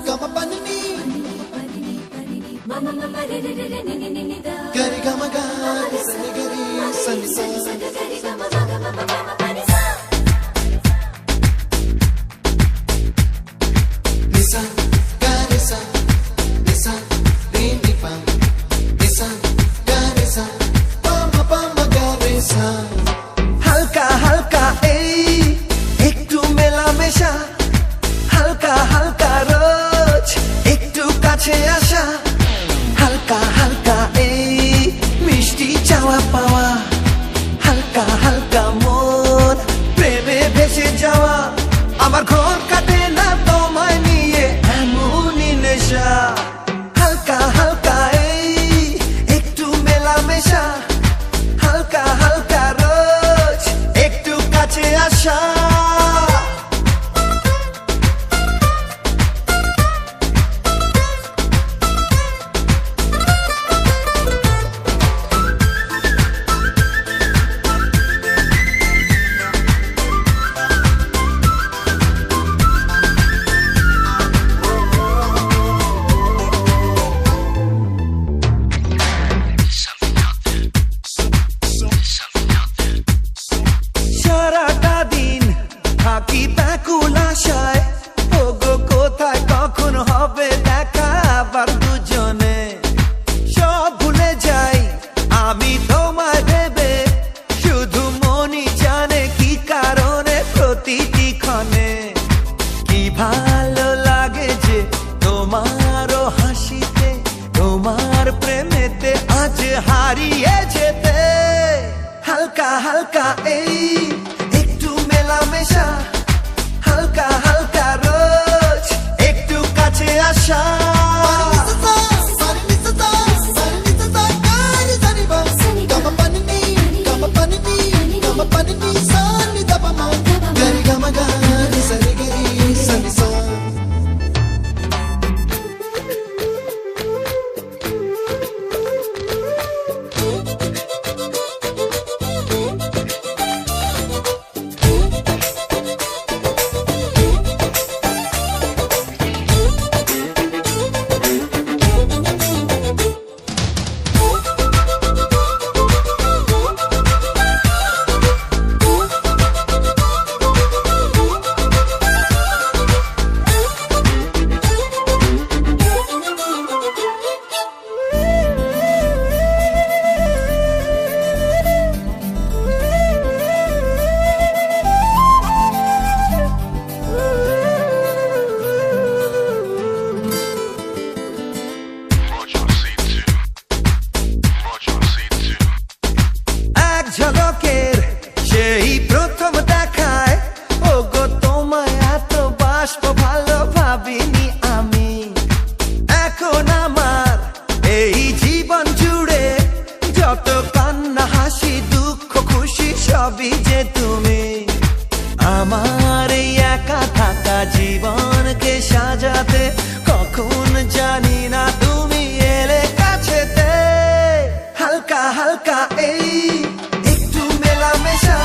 Gama pani ni gari gama gari sani gari sani sa nisa gari sa nisa ni ni pa nisa gari sa pa ma gari sa হালকা হালকা এই একটু মেলামেশা হালকা হালকা রোজ একটু কাছে আসা হালকা হালকা এই মিষ্টি চাওয়া পাওয়া হালকা হালকা মন প্রেমে ভেসে যাওয়া আমার ঘর কাটে না তোমায় নিয়ে এমনই নেশা হালকা হালকা এই একটু মেলামেশা হালকা হালকা রোজ একটু কাছে আসা সারাটা দিন থাকি ব্যাকুল আশায় ওগো কোথায় কখন হবে দেখা আবার দুজনে সব ভুলে যাই আমি তোমায় ভেবে শুধু মনই জানে কি কারণে প্রতিটি ক্ষণে কি ভালো লাগে যে তোমারও হাসিতে তোমার প্রেমেতে আজ হারিয়ে যেতে হালকা হালকা এই একটু মেলামেশা হালকা হালকা রোজ একটু কাছে আসা gama pani ni sani da pa ma gari gama gari sani gari sani sa ঝলকের সেই প্রথম দেখায় ওগো তোমায় এত বাসব ভালো ভাবিনি আমি এখন আমার এই জীবন জুড়ে যত কান্না হাসি দুঃখ খুশি সবই যে তুমি আমার এই একা থাকা জীবনকে সাজাতে কখন জানি না তুমি এলে কাছেতে হালকা হালকা এই একটু মেলামেশা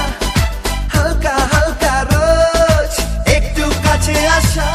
হালকা হালকা রোজ একটু কাছে আসা